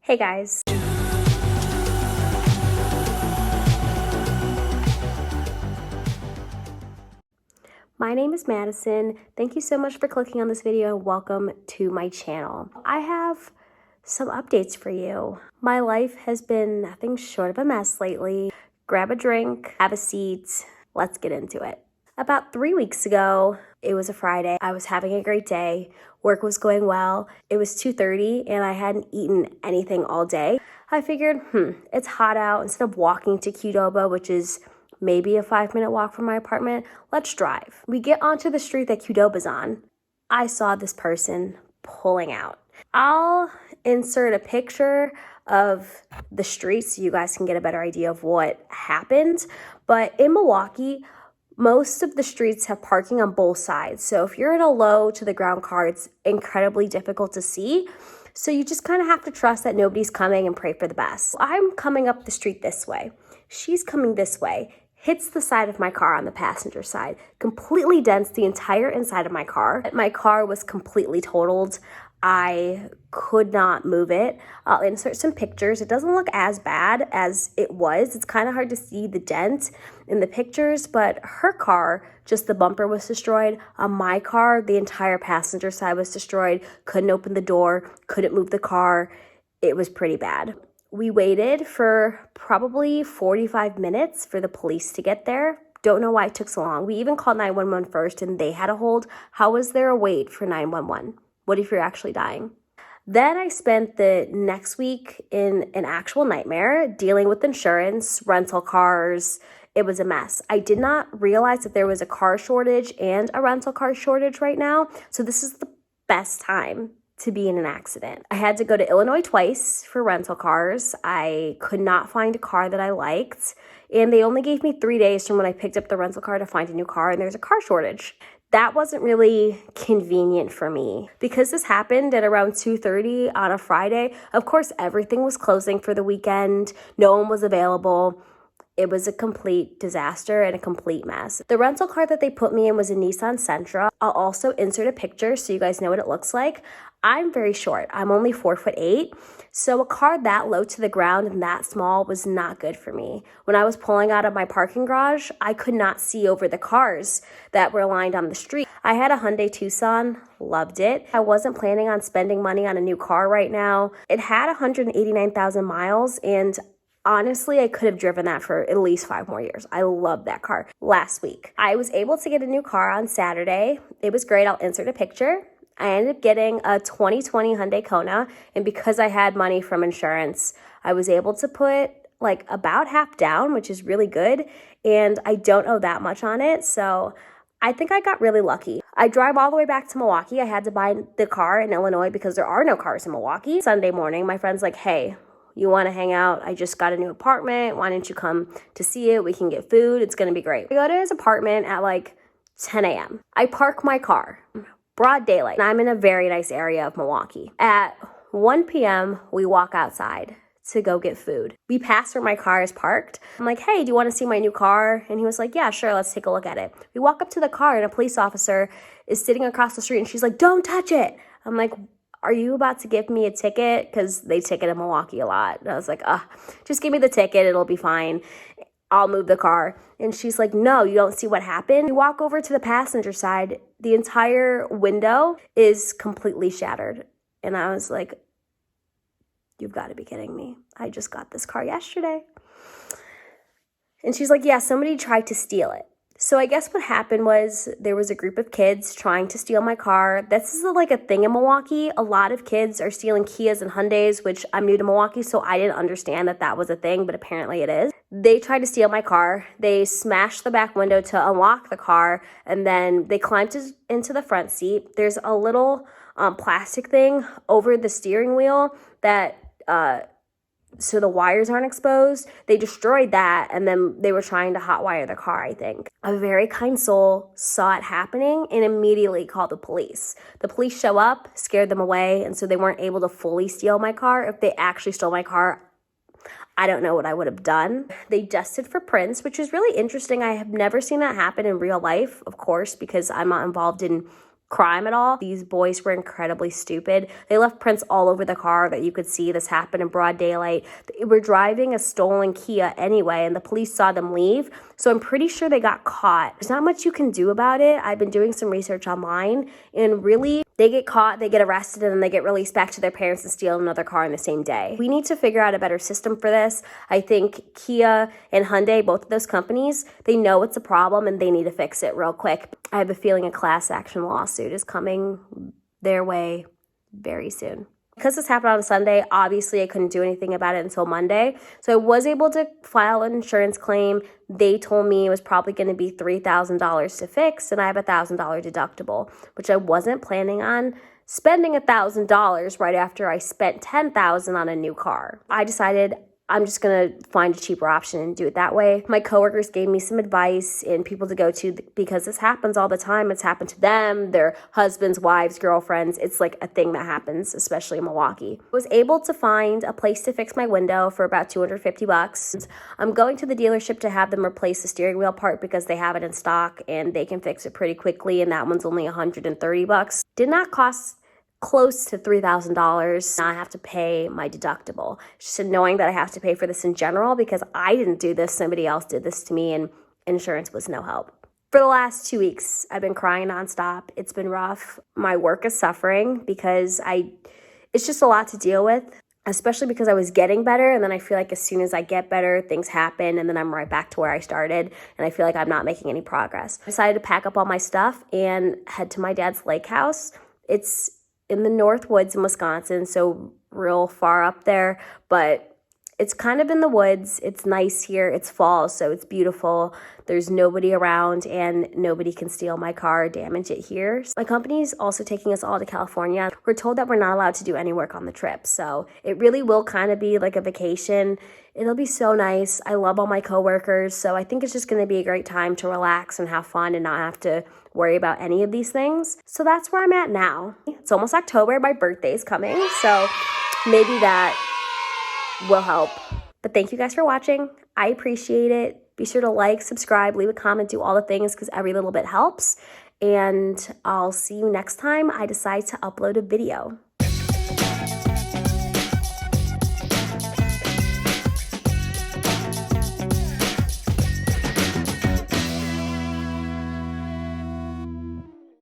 Hey guys. My name is Madison. Thank you so much for clicking on this video. Welcome to my channel. I have some updates for you. My life has been nothing short of a mess lately. Grab a drink, have a seat, let's get into it. About 3 weeks ago, it was a Friday. I was having a great day. Work was going well. It was 2:30 and I hadn't eaten anything all day. I figured, it's hot out. Instead of walking to Qdoba, which is maybe a 5-minute walk from my apartment, let's drive. We get onto the street that Qdoba's on. I saw this person pulling out. I'll insert a picture of the street so you guys can get a better idea of what happened. But in Milwaukee, most of the streets have parking on both sides. So if you're in a low to the ground car, it's incredibly difficult to see. So you just kind of have to trust that nobody's coming and pray for the best. I'm coming up the street this way. She's coming this way. Hits the side of my car on the passenger side. Completely dents the entire inside of my car. My car was completely totaled. I could not move it. I'll insert some pictures. It doesn't look as bad as it was. It's kind of hard to see the dent in the pictures, but her car, just the bumper was destroyed. On my car, the entire passenger side was destroyed. Couldn't open the door, couldn't move the car. It was pretty bad. We waited for probably 45 minutes for the police to get there. Don't know why it took so long. We even called 911 first and they had a hold. How was there a wait for 911? What if you're actually dying? Then I spent the next week in an actual nightmare dealing with insurance, rental cars. It was a mess. I did not realize that there was a car shortage and a rental car shortage right now. So this is the best time to be in an accident. I had to go to Illinois twice for rental cars. I could not find a car that I liked. And they only gave me 3 days from when I picked up the rental car to find a new car, and there's a car shortage. That wasn't really convenient for me. Because this happened at around 2:30 on a Friday, of course, everything was closing for the weekend. No one was available. It was a complete disaster and a complete mess. The rental car that they put me in was a Nissan Sentra. I'll also insert a picture so you guys know what it looks like. I'm very short. I'm only 4'8". So a car that low to the ground and that small was not good for me. When I was pulling out of my parking garage, I could not see over the cars that were lined on the street. I had a Hyundai Tucson, loved it. I wasn't planning on spending money on a new car right now. It had 189,000 miles and honestly, I could have driven that for at least 5 more years. I love that car. Last week, I was able to get a new car on Saturday. It was great. I'll insert a picture. I ended up getting a 2020 Hyundai Kona, and because I had money from insurance, I was able to put like about half down, which is really good, and I don't owe that much on it, so I think I got really lucky. I drive all the way back to Milwaukee. I had to buy the car in Illinois because there are no cars in Milwaukee. Sunday morning, my friend's like, hey, you want to hang out? I just got a new apartment. Why don't you come to see it? We can get food. It's going to be great. I go to his apartment at like 10 a.m. I park my car. Broad daylight. And I'm in a very nice area of Milwaukee. At 1 p.m., we walk outside to go get food. We pass where my car is parked. I'm like, hey, do you want to see my new car? And he was like, yeah, sure, let's take a look at it. We walk up to the car and a police officer is sitting across the street and she's like, don't touch it. I'm like, are you about to give me a ticket? Because they ticket in Milwaukee a lot. And I was like, just give me the ticket. It'll be fine. I'll move the car. And she's like, no, you don't see what happened? We walk over to the passenger side. The entire window is completely shattered. And I was like, you've got to be kidding me. I just got this car yesterday. And she's like, yeah, somebody tried to steal it. So I guess what happened was there was a group of kids trying to steal my car. This is like a thing in Milwaukee. A lot of kids are stealing Kias and Hyundais, which I'm new to Milwaukee, so I didn't understand that that was a thing, but apparently it is. They tried to steal my car. They smashed the back window to unlock the car, and then they climbed into the front seat. There's a little plastic thing over the steering wheel that so the wires aren't exposed. They destroyed that, and then they were trying to hotwire the car, I think. A very kind soul saw it happening and immediately called the police. The police show up, scared them away, and so they weren't able to fully steal my car. If they actually stole my car, I don't know what I would have done. They dusted for prints, which is really interesting. I have never seen that happen in real life, of course, because I'm not involved in crime at all. These boys were incredibly stupid. They left prints all over the car that you could see. This happened in broad daylight. They were driving a stolen Kia anyway, and the police saw them leave. So I'm pretty sure they got caught. There's not much you can do about it. I've been doing some research online, and really, they get caught, they get arrested, and then they get released back to their parents and steal another car in the same day. We need to figure out a better system for this. I think Kia and Hyundai, both of those companies, they know it's a problem and they need to fix it real quick. I have a feeling a class action lawsuit is coming their way very soon. Because this happened on Sunday, obviously I couldn't do anything about it until Monday. So I was able to file an insurance claim. They told me it was probably going to be $3,000 to fix, and I have a $1,000 deductible, which I wasn't planning on spending $1,000 right after I spent $10,000 on a new car. I decided I'm just going to find a cheaper option and do it that way. My coworkers gave me some advice and people to go to because this happens all the time. It's happened to them, their husbands, wives, girlfriends. It's like a thing that happens, especially in Milwaukee. I was able to find a place to fix my window for about $250. I'm going to the dealership to have them replace the steering wheel part because they have it in stock and they can fix it pretty quickly, and that one's only $130. Did not cost close to $3,000. I have to pay my deductible. It's just annoying that I have to pay for this in general because I didn't do this. Somebody else did this to me, and insurance was no help. For the last 2 weeks, I've been crying nonstop. It's been rough. My work is suffering because it's just a lot to deal with, especially because I was getting better, and then I feel like as soon as I get better, things happen, and then I'm right back to where I started, and I feel like I'm not making any progress. I decided to pack up all my stuff and head to my dad's lake house. It's in the North Woods in Wisconsin, so real far up there, but it's kind of in the woods. It's nice here. It's fall, so it's beautiful. There's nobody around, and nobody can steal my car or damage it here. My company's also taking us all to California. We're told that we're not allowed to do any work on the trip, so it really will kind of be like a vacation. It'll be so nice. I love all my coworkers, so I think it's just going to be a great time to relax and have fun and not have to worry about any of these things. So that's where I'm at now. It's almost October. My birthday's coming, so maybe that will help. But thank you guys for watching. I appreciate it. Be sure to like, subscribe, leave a comment, do all the things because every little bit helps. And I'll see you next time I decide to upload a video.